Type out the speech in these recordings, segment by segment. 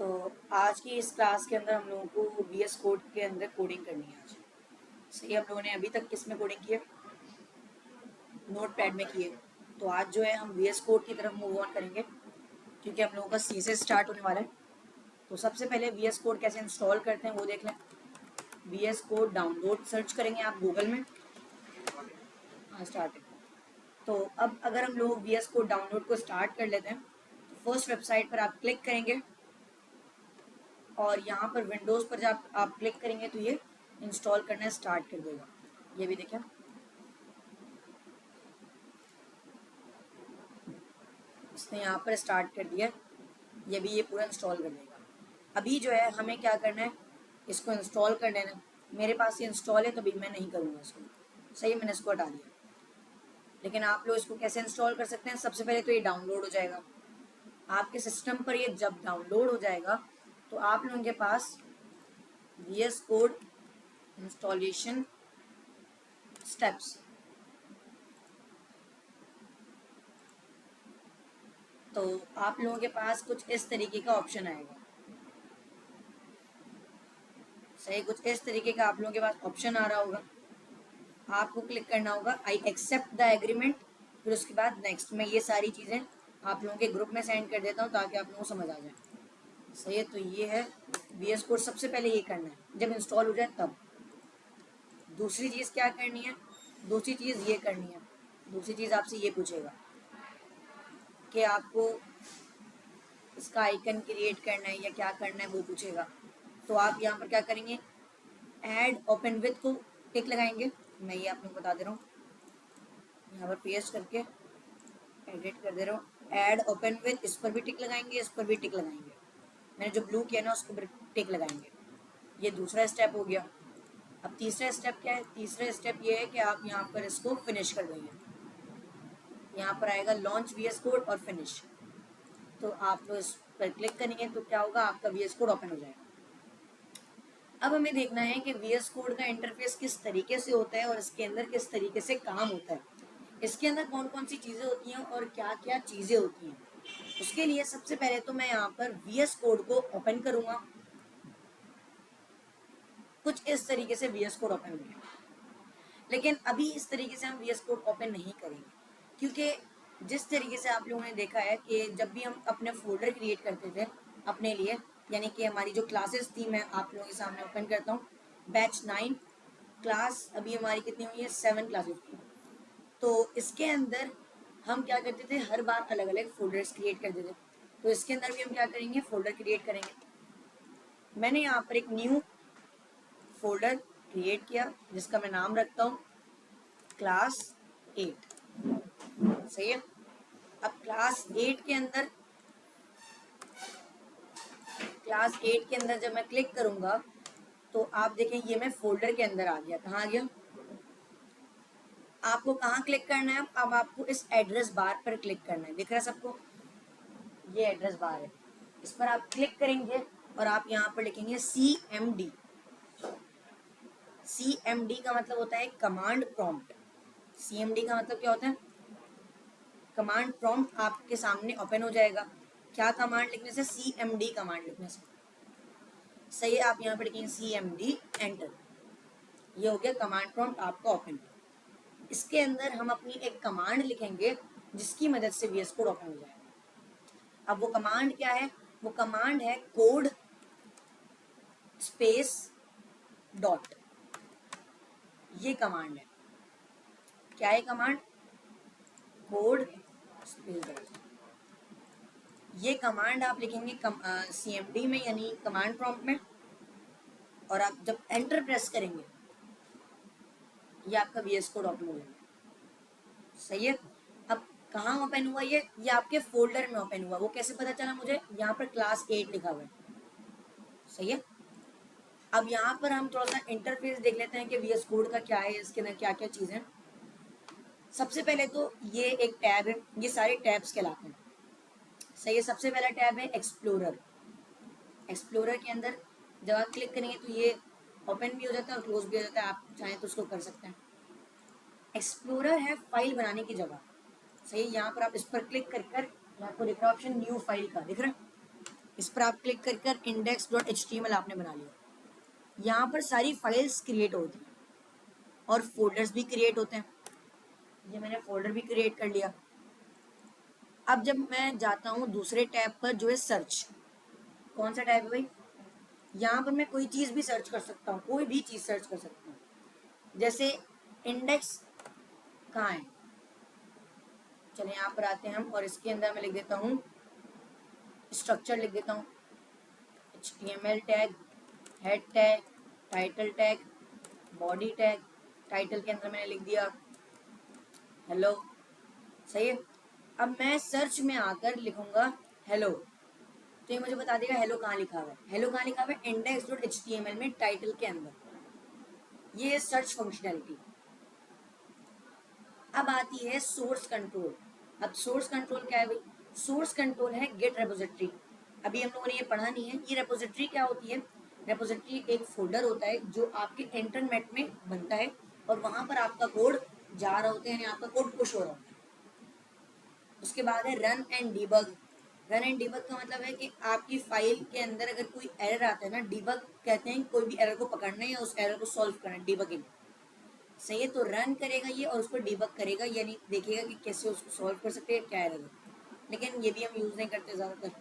तो आज की इस क्लास के अंदर हम लोगों को VS कोड के अंदर कोडिंग करनी है आज। सही, हम लोगों ने अभी तक किस में कोडिंग की है? नोट पैड में की है। तो आज जो है हम VS कोड की तरफ मूव ऑन करेंगे क्योंकि हम लोगों का C से स्टार्ट होने वाला है। तो सबसे पहले VS कोड कैसे इंस्टॉल करते हैं वो देख लें। VS कोड डाउनलोड सर्च करेंगे आप गूगल में। हाँ, स्टार्ट है। तो अब अगर हम लोग VS कोड डाउनलोड को स्टार्ट कर लेते हैं तो फर्स्ट वेबसाइट पर आप क्लिक करेंगे और यहाँ पर विंडोज़ पर जब आप क्लिक करेंगे तो ये इंस्टॉल करना स्टार्ट कर देगा। ये भी देखें, इसने यहाँ पर स्टार्ट कर दिया। ये भी ये पूरा इंस्टॉल कर देगा। अभी जो है हमें क्या करना है, इसको इंस्टॉल कर लेना। मेरे पास ये इंस्टॉल है तो अभी मैं नहीं करूँगा इसको। सही, मैंने इसको हटा दिया। लेकिन आप लोग इसको कैसे इंस्टॉल कर सकते हैं? सबसे पहले तो ये डाउनलोड हो जाएगा आपके सिस्टम पर। ये जब डाउनलोड हो जाएगा तो आप लोगों के पास VS कोड इंस्टॉलेशन स्टेप्स, तो आप लोगों के पास कुछ इस तरीके का ऑप्शन आएगा। सही, कुछ इस तरीके का आप लोगों के पास ऑप्शन आ रहा होगा। आपको क्लिक करना होगा आई एक्सेप्ट द एग्रीमेंट, फिर उसके बाद नेक्स्ट। मैं ये सारी चीज़ें आप लोगों के ग्रुप में सेंड कर देता हूँ ताकि आप लोगों को समझ आ जाए। सही है, तो ये है VS कोड। सबसे पहले ये करना है जब इंस्टॉल हो जाए तब। दूसरी चीज़ क्या करनी है? दूसरी चीज़ ये करनी है। दूसरी चीज़ आपसे ये पूछेगा कि आपको इसका आइकन क्रिएट करना है या क्या करना है, वो पूछेगा। तो आप यहाँ पर क्या करेंगे, ऐड ओपन विथ को टिक लगाएंगे। मैं ये आप लोगों को बता दे रहा हूँ, यहाँ पर पेस्ट करके एडिट कर दे रहा हूँ। ऐड ओपन विथ, इस पर भी टिक लगाएंगे, इस पर भी टिक लगाएंगे। मैंने जो ब्लू किया ना उसको टिक लगाएंगे। ये दूसरा स्टेप हो गया। अब तीसरा स्टेप क्या है? तीसरा स्टेप ये है कि आप यहाँ पर इसको फिनिश कर देंगे। यहाँ पर आएगा लॉन्च VS कोड और फिनिश। तो आप लोग इस पर क्लिक करेंगे तो क्या होगा, आपका VS कोड ओपन हो जाएगा। अब हमें देखना है कि VS कोड का इंटरफेस किस तरीके से होता है और इसके अंदर किस तरीके से काम होता है। इसके अंदर कौन कौन सी चीज़ें होती हैं और क्या क्या चीज़ें होती हैं। उसके लिए सबसे पहले तो मैं यहाँ पर VS कोड को ओपन करूँगा। कुछ इस तरीके से VS कोड ओपन हो गया। लेकिन अभी इस तरीके से हम VS कोड ओपन नहीं करेंगे क्योंकि जिस तरीके से आप लोगों ने देखा है कि जब भी हम अपने फोल्डर क्रिएट करते थे अपने लिए, यानी कि हमारी जो क्लासेस थी, मैं आप लोगों के सामने ओपन करता हूँ। बैच 9 क्लास, अभी हमारी कितनी हुई है? 7 क्लासेस की। तो इसके अंदर हम क्या करते थे, हर बार अलग अलग फोल्डर्स क्रिएट करते थे। तो इसके अंदर भी हम क्या करेंगे, फोल्डर क्रिएट करेंगे। मैंने यहाँ पर एक न्यू फोल्डर क्रिएट किया जिसका मैं नाम रखता हूँ क्लास 8। सही है। अब क्लास 8 के अंदर जब मैं क्लिक करूंगा तो आप देखें ये मैं फोल्डर के अंदर आ गया। कहाँ आ गया? आपको कहाँ क्लिक करना है? अब आपको इस एड्रेस बार पर क्लिक करना है। दिख रहा है सबको? ये एड्रेस बार है, इस पर आप क्लिक करेंगे और आप यहाँ पर लिखेंगे CMD। CMD का मतलब होता है कमांड प्रॉम्प्ट। CMD का मतलब क्या होता है? कमांड प्रॉम्प्ट आपके सामने ओपन हो जाएगा। क्या कमांड लिखने से? CMD कमांड लिखने से। सही है, आप यहाँ पर लिखेंगे CMD एंटर। ये हो गया कमांड प्रॉम्प्ट आपका ओपन। इसके अंदर हम अपनी एक कमांड लिखेंगे जिसकी मदद से VS कोड ओपन हो जाएगा। अब वो कमांड क्या है? वो कमांड है कोड स्पेस डॉट। ये कमांड है। क्या है कमांड? Code space dot. ये कमांड आप लिखेंगे CMD में, यानी कमांड प्रॉम्प्ट में, और आप जब एंटर प्रेस करेंगे ये आपका VS कोड ओपन हो जाएगा। सही है। अब कहाँ ओपन हुआ? ये आपके फोल्डर में ओपन हुआ। वो कैसे पता चला मुझे? यहाँ पर क्लास 8 लिखा हुआ है। सही है। अब यहाँ पर हम थोड़ा सा इंटरफेस देख लेते हैं कि VS कोड का क्या है, इसके अंदर क्या क्या चीज़ें। सबसे पहले तो ये एक टैब है, ये सारे टैब्स कहलाते हैं। सही है। सबसे पहला टैब है एक्सप्लोरर। एक्सप्लोरर के अंदर जब आप क्लिक करेंगे तो ये ओपन भी हो जाता है और क्लोज भी हो जाता है। आप चाहें तो उसको कर सकते हैं। एक्सप्लोरर है फाइल बनाने की जगह। सही है। यहाँ पर आप इस पर क्लिक कर आपको दिख रहा है ऑप्शन न्यू फाइल का, दिख रहा है? इस पर आप क्लिक कर index.html आपने बना लिया। यहाँ पर सारी फाइल्स क्रिएट होती हैं और फोल्डर्स भी क्रिएट होते हैं। ये मैंने फोल्डर भी क्रिएट कर लिया। अब जब मैं जाता हूँ दूसरे टैब पर जो है सर्च, कौन सा टैब है भाई? यहाँ पर मैं कोई चीज़ भी सर्च कर सकता हूँ, कोई भी चीज़ सर्च कर सकता हूँ। जैसे इंडेक्स कहाँ है, चलिए यहाँ पर आते हैं हम और इसके अंदर मैं लिख देता हूँ स्ट्रक्चर, लिख देता हूँ HTML tag, head tag, title tag, body tag. Title के अंदर मैंने लिख दिया हेलो, सही है। अब मैं सर्च में आकर लिखूंगा हेलो, तो ये मुझे बता देगा हेलो कहाँ लिखा हुआ है। हेलो कहाँ लिखा हुआ है? index.html में टाइटल के अंदर। ये सर्च फंक्शनैलिटी। अब आती है सोर्स कंट्रोल। अब सोर्स कंट्रोल क्या है भाई? सोर्स कंट्रोल है गेट रेपोजिटरी। अभी हम लोगों ने ये पढ़ा नहीं है। ये रेपोजिटरी क्या होती है? रेपोजिटरी एक फोल्डर होता है जो आपके इंटरनेट में बनता है और वहां पर आपका कोड जा रहा होता है, यानी आपका कोड पुश हो रहा होता है। उसके बाद है run and debug. Run and debug का मतलब है कि आपकी फाइल के अंदर अगर कोई एरर आता है ना, डिबग कहते हैं कोई भी एरर को पकड़ना या उस एरर को सॉल्व करना, डिबगिंग, सही है। तो रन करेगा ये और उसको डिबग करेगा, यानी देखेगा कि कैसे उसको सॉल्व कर सकते हैं, क्या एरर है। लेकिन ये भी हम यूज़ नहीं करते ज़्यादातर।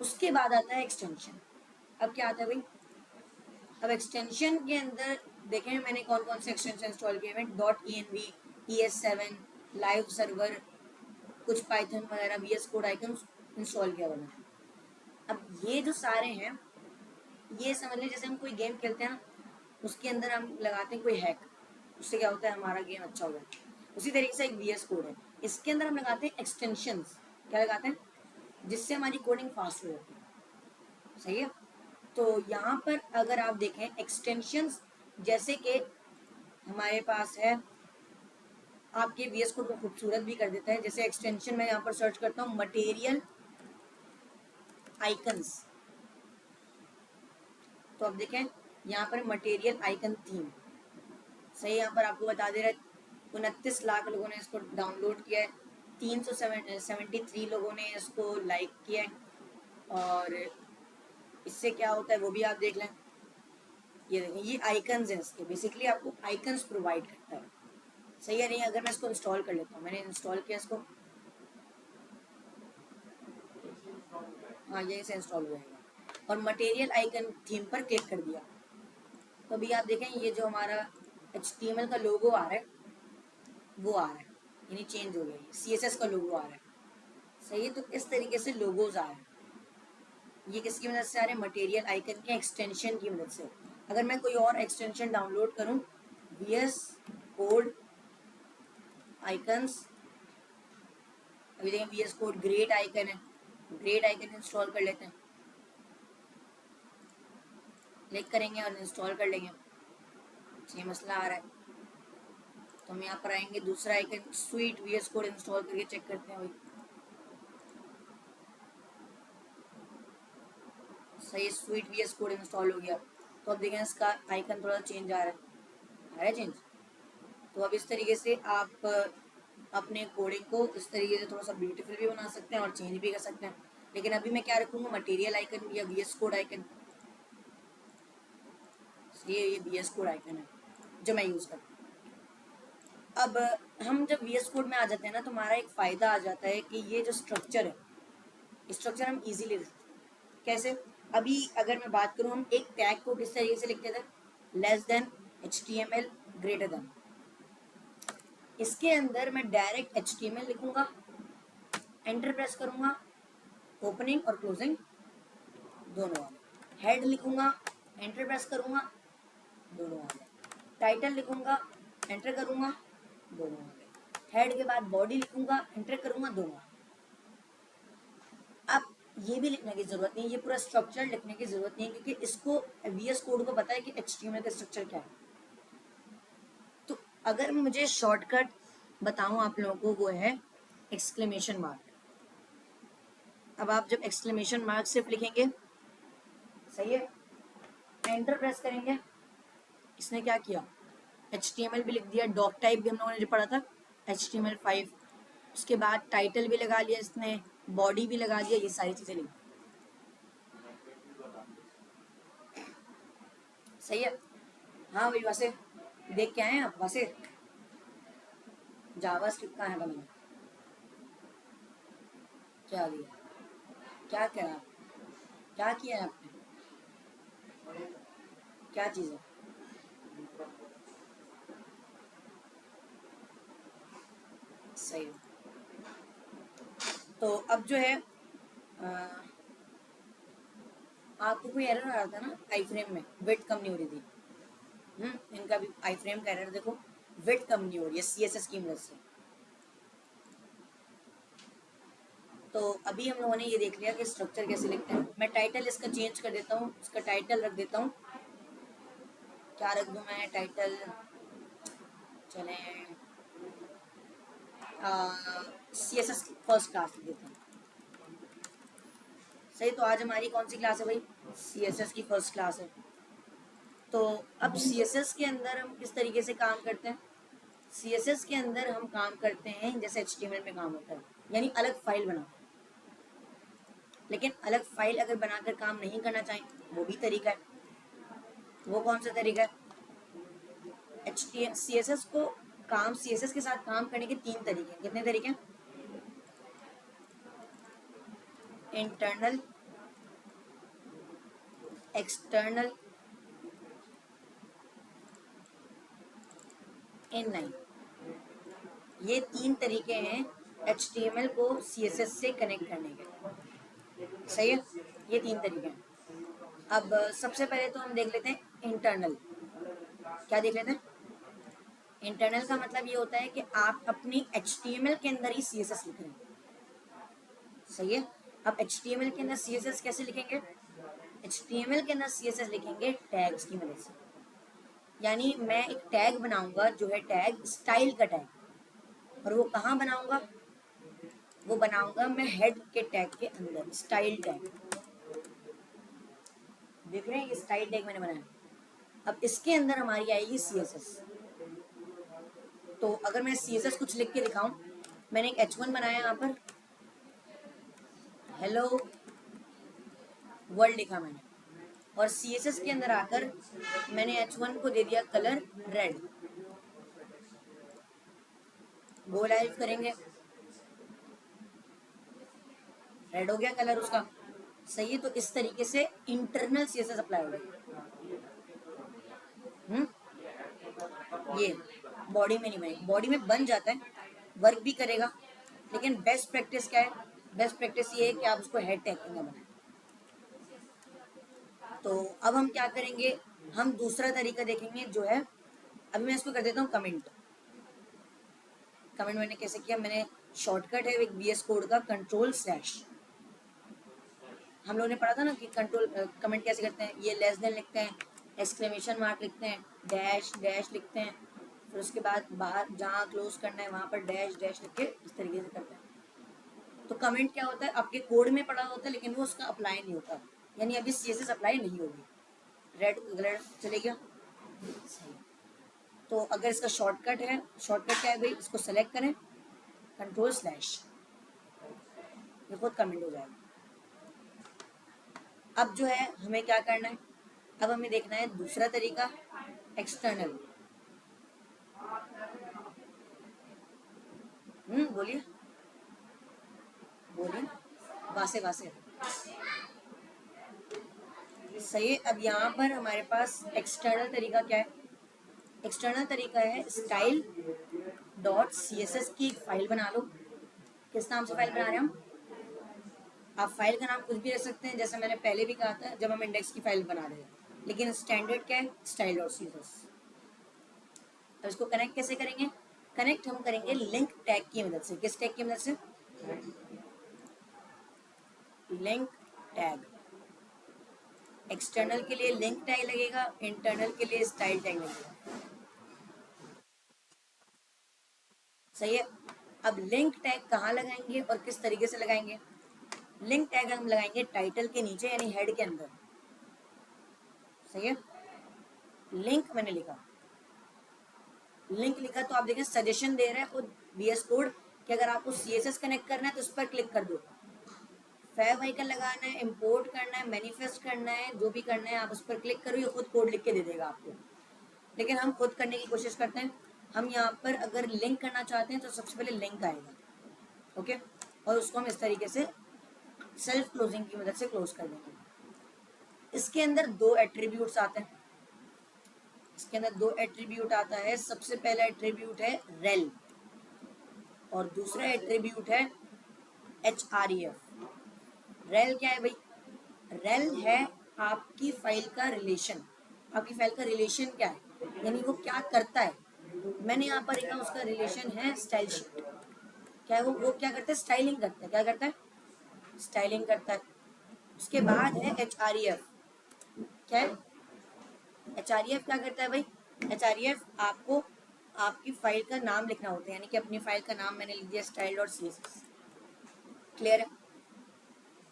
उसके बाद आता है एक्सटेंशन। अब क्या आता है भाई? अब एक्सटेंशन के अंदर देखें मैंने कौन कौन से एक्सटेंशन इंस्टॉल किए हैं। .env, ES7, लाइव सर्वर, कुछ पाइथन वगैरह, VS कोड आइकन इंस्टॉल किया हुआ मैंने। अब ये जो सारे हैं, ये समझ लें जैसे हम कोई गेम खेलते हैं ना, उसके अंदर हम लगाते हैं कोई हैक, उससे क्या होता है हमारा गेम अच्छा हो जाता है। उसी तरीके से एक VS कोड है, इसके अंदर हम लगाते हैं एक्सटेंशंस। क्या लगाते हैं? जिससे हमारी कोडिंग फास्ट हो जाती है, सही है। तो यहाँ पर अगर आप देखें एक्सटेंशंस, जैसे कि हमारे पास है, आपके VS कोड को खूबसूरत भी कर देता है। जैसे एक्सटेंशन मैं यहाँ पर सर्च करता हूँ मटेरियल आइकन्स, तो अब देखें यहाँ पर मटेरियल आइकन थीम, सही। यहाँ पर आपको बता दे रहा है 29 लाख लोगों ने इसको डाउनलोड किया है, 373 लोगों ने इसको लाइक किया है। और इससे क्या होता है वो भी आप देख लें। ये देखें, ये आइकन्स हैं इसके, बेसिकली आपको आइकन्स प्रोवाइड करता है, सही है। नहीं, अगर मैं इसको इंस्टॉल कर लेता हूँ, मैंने इंस्टॉल किया इसको, हाँ यहीं से इंस्टॉल हो जाएगा। और मटेरियल आइकन थीम पर क्लिक कर दिया तो अभी आप देखें ये जो हमारा HTML का लोगो आ रहा है वो आ रहा है, यानी चेंज हो गया। ये CSS का लोगो आ रहा है, सही है। तो इस तरीके से लोगोज आ रहे हैं। ये किसकी मदद से आ रहे हैं? मटेरियल आइकन के एक्सटेंशन की मदद से। अगर मैं कोई और एक्सटेंशन डाउनलोड करूं, VS कोड आइकन्स, अभी देखें VS कोड ग्रेट आइकन है, ग्रेट आइकन इंस्टॉल कर लेते हैं। क्लिक करेंगे और इंस्टॉल कर लेंगे। ये मसला आ रहा है तो हम यहाँ पर आएंगे, दूसरा icon sweet VS code install करके चेक करते हैं भाई। सही, स्वीट VS कोड इंस्टॉल हो गया। तो अब देखें इसका आइकन थोड़ा चेंज आ रहा है चेंज। तो अब इस तरीके से आप अपने कोडिंग को इस तरीके से थोड़ा सा ब्यूटीफुल भी बना सकते हैं और चेंज भी कर सकते हैं। लेकिन अभी मैं क्या रखूँगा? मटेरियल आइकन या VS कोड आइकन। ये VS कोड आइकन है जो मैं यूज़ करता हूँ। अब हम जब VS कोड में आ जाते हैं ना, तो हमारा एक फ़ायदा आ जाता है कि ये जो स्ट्रक्चर है, स्ट्रक्चर हम इजीली लिख सकते हैं। कैसे? अभी अगर मैं बात करूँ, हम एक टैग को किस तरीके से लिखते थे? Less than HTML greater than. इसके अंदर मैं डायरेक्ट HTML लिखूंगा, एंटर प्रेस करूंगा, ओपनिंग और क्लोजिंग दोनों वाले। हेड लिखूंगा, एंटर प्रेस करूंगा, दोनों वाले। टाइटल लिखूंगा, एंटर करूंगा, दोनों वाले। हेड के बाद बॉडी लिखूंगा, एंटर करूंगा, दोनों वाले। अब ये भी लिखने की जरूरत नहीं, ये पूरा स्ट्रक्चर लिखने की जरूरत नहीं है, क्योंकि इसको VS कोड को पता है कि HTML का स्ट्रक्चर क्या है। तो अगर मुझे शॉर्टकट बताऊं आप लोगों को, वो है एक्सक्लेमेशन मार्क। अब आप जब एक्सक्लेमेशन मार्क सिर्फ लिखेंगे, सही है, एंटर प्रेस करेंगे, इसने क्या किया? HTML भी लिख दिया, डॉक टाइप भी हम लोगों ने जो पढ़ा था HTML5, उसके बाद टाइटल भी लगा लिया इसने, बॉडी भी लगा दिया, ये सारी चीज़ें लिख दी। सही है। हाँ भाई वैसे देख के आए हैं आप वैसे जावा स्क्रिप्ट कहाँ है मैंने क्या दिया, क्या करा, क्या किया है आपने, क्या चीज़ है। सही है। तो अब जो है आपको कोई एरर आ रहा था ना आई फ्रेम में, वेट कम नहीं हो रही थी। इनका भी आई फ्रेम का एरर देखो, वेट कम नहीं हो रही है सीएसएस की मदद से। तो अभी हम लोगों ने ये देख लिया कि स्ट्रक्चर कैसे लिखते हैं। मैं टाइटल इसका चेंज कर देता हूँ, इसका टाइटल रख देता हूँ। क्या रख दूँ मैं टाइटल, चले सीएसएस फर्स्ट क्लास लिख देता हूँ। सही, तो आज हमारी कौन सी क्लास है भाई, सीएसएस की फर्स्ट क्लास है। तो अब सीएसएस के अंदर हम किस तरीके से काम करते हैं, सीएसएस के अंदर हम काम करते हैं जैसे एचटीएमएल में काम होता है, यानी अलग फाइल बनाते हैं। लेकिन अलग फाइल अगर बनाकर काम नहीं करना चाहें वो भी तरीका है। वो कौन सा तरीका है, H T C S S को काम, सी एस एस के साथ काम करने के तीन तरीके हैं। कितने तरीके हैं, इंटरनल, एक्सटर्नल, इनलाइन। ये तीन तरीके हैं एच टी एम एल को सी एस एस से कनेक्ट करने के। सही है, ये तीन तरीके हैं। अब सबसे पहले तो हम देख लेते हैं इंटरनल। क्या देख लेते हैं, इंटरनल का मतलब ये होता है कि आप अपनी एच टी एम एल के अंदर ही सी एस एस लिख रहे हैं। सही है। अब एच टी एम एल के अंदर सी एस एस कैसे लिखेंगे, एच टी एम एल के अंदर सी एस एस लिखेंगे टैग्स की मदद से। यानी मैं एक टैग बनाऊंगा जो है टैग स्टाइल का टैग, और वो कहाँ बनाऊंगा, वो बनाऊंगा मैं हेड के टैग के अंदर, स्टाइल टैग। देख रहे हैं ये स्टाइल टैग मैंने बनाया। अब इसके अंदर हमारी आएगी सी एस एस। तो अगर मैं सी एस एस कुछ लिख के दिखाऊं, मैंने एक H1 बनाया यहाँ पर, हेलो वर्ल्ड लिखा मैंने, और सी एस एस के अंदर आकर मैंने H1 को दे दिया कलर रेड। गो लाइव करेंगे, रेड हो गया कलर उसका। सही है, तो इस तरीके से internal C S S apply होगा। हम्म, ये बॉडी में नहीं बनेगा, बॉडी में बन जाता है, वर्क भी करेगा, लेकिन बेस्ट प्रैक्टिस क्या है, बेस्ट प्रैक्टिस ये है कि आप उसको हेड टैग का बनाएं। तो अब हम क्या करेंगे, हम दूसरा तरीका देखेंगे जो है, अभी मैं इसको कर देता हूँ कमेंट। कमेंट मैंने कैसे किया, मैंने शॉर्टकट है एक वी एस कोड का कंट्रोल स्लैश। हम लोगों ने पढ़ा था ना कि कंट्रोल कमेंट कैसे करते हैं, ये लेस देन लिखते हैं, एक्सक्लेमेशन मार्क लिखते हैं, डैश डैश लिखते हैं, फिर उसके बाद बाहर जहाँ क्लोज करना है वहाँ पर डैश डैश लिख के इस तरीके से करते हैं। तो कमेंट क्या होता है, आपके कोड में पढ़ा होता है लेकिन वो उसका अप्लाई नहीं होता, यानी अभी सी एस एस अप्लाई नहीं होगी। रेड कलर चले गया, सही। तो अगर इसका शॉर्टकट है, शॉर्टकट क्या है भाई, इसको सेलेक्ट करें कंट्रोल स्लैश, ये खुद कमेंट हो जाएगा। अब जो है हमें क्या करना है, अब हमें देखना है दूसरा तरीका, एक्सटर्नल। बोलिए बोलिए, वासे वासे। सही है। अब यहाँ पर हमारे पास एक्सटर्नल तरीका क्या है, एक्सटर्नल तरीका है style dot C S S की एक फाइल बना लो। किस नाम से फाइल बना रहे हैं हम, आप फाइल का नाम कुछ भी रख सकते हैं, जैसे मैंने पहले भी कहा था जब हम इंडेक्स की फाइल बना रहे हैं, लेकिन स्टैंडर्ड क्या है, style dot C S S. अब इसको कनेक्ट कैसे करेंगे, कनेक्ट हम करेंगे लिंक टैग की मदद से। किस टैग की मदद से, लिंक टैग। एक्सटर्नल के लिए लिंक टैग लगेगा, इंटरनल के लिए स्टाइल टैग लगेगा। सही है। अब लिंक टैग कहाँ लगाएंगे और किस तरीके से लगाएंगे, लिंक टैग हम लगाएंगे टाइटल के नीचे यानी हेड के अंदर। सही है, लिंक मैंने लिखा, लिंक लिखा तो आप देखें सजेशन दे रहा है खुद वी एस कोड कि अगर आपको सी एस एस कनेक्ट करना है तो उस पर क्लिक कर दो, फैव आइकन लगाना है, इंपोर्ट करना है, मैनिफेस्ट करना है, जो भी करना है आप उस पर क्लिक करो, ये खुद कोड लिख के दे देगा आपको। लेकिन हम खुद करने की कोशिश करते हैं। हम यहाँ पर अगर लिंक करना चाहते हैं तो सबसे पहले लिंक आएगा, ओके, और उसको हम इस तरीके से सेल्फ क्लोजिंग की मदद से क्लोज कर देंगे। इसके अंदर दो एट्रीब्यूट्स आते हैं, इसके अंदर दो एट्रीब्यूट आता है। सबसे पहला एट्रीब्यूट है रेल और दूसरा एट्रीब्यूट है href। रेल क्या है भाई? रेल है आपकी फाइल का रिलेशन। आपकी फाइल का रिलेशन क्या है, यानी वो क्या करता है। मैंने यहाँ पर लिखा उसका रिलेशन है स्टाइल शीट। क्या है वो क्या करता है? स्टाइलिंग करता है। क्या करता है? स्टाइलिंग करता है। उसके बाद है href। क्या है href? क्या करता है भाई? href आपको आपकी फाइल का नाम लिखना होता है, यानी कि अपनी फाइल का नाम मैंने लिख दिया style.css। क्लियर है?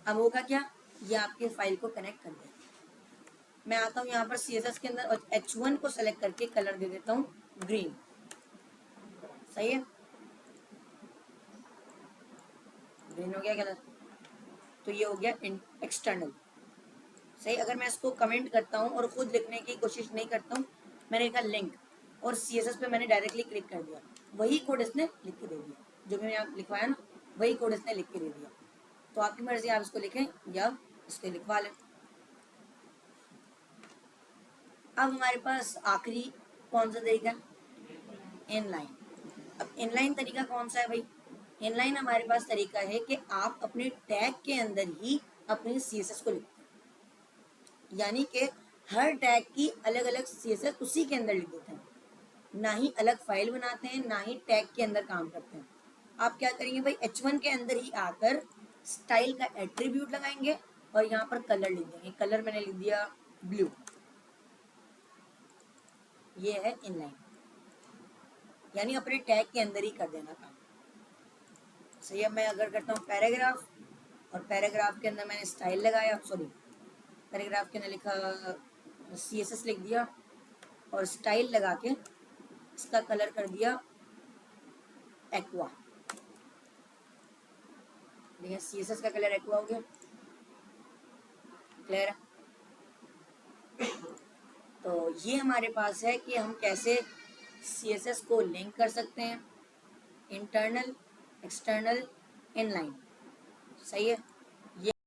अब होगा क्या, ये आपके फाइल को कनेक्ट कर देगा। मैं आता हूँ यहाँ पर CSS के अंदर और H1 को सेलेक्ट करके कलर दे देता हूँ ग्रीन। सही है, ग्रीन हो गया कलर, तो ये हो गया एक्सटर्नल। सही। अगर मैं इसको कमेंट करता हूँ और खुद लिखने की कोशिश नहीं करता हूँ, मैंने लिखा लिंक और CSS पे मैंने डायरेक्टली क्लिक कर दिया, वही कोड इसने लिख के दे दिया, जो मैंने यहाँ लिखवाया ना वही कोड इसने लिख के दे दिया। तो आपकी मर्जी, आप इसको लिखें या इसको लिखवा लें। अब हमारे पास आखिरी कौन सा तरीका? इनलाइन। अब इनलाइन तरीका कौन सा है भाई? इनलाइन हमारे पास तरीका है कि आप अपने टैग के अंदर ही अपनी CSS को लिखते हैं, यानी कि हर टैग की अलग अलग CSS उसी के अंदर लिख देते हैं, ना ही अलग फाइल बनाते हैं, ना ही टैग के अंदर काम करते हैं। आप क्या करेंगे भाई? H1 के अंदर ही आकर स्टाइल का एट्रीब्यूट लगाएंगे और यहाँ पर कलर लिख देंगे। कलर मैंने लिख दिया ब्लू। ये है इनलाइन, यानी अपने टैग के अंदर ही कर देना काम। सही। अब मैं अगर करता हूँ पैराग्राफ, और पैराग्राफ के अंदर मैंने स्टाइल लगाया, सॉरी पैराग्राफ के अंदर लिखा CSS लिख दिया और स्टाइल लगा के इसका कलर कर दिया एक्वा। देखिए CSS का कलर एक्वा हो गया। क्लियर है? तो ये हमारे पास है कि हम कैसे CSS को लिंक कर सकते हैं, इंटरनल, एक्सटर्नल, इनलाइन। सही है।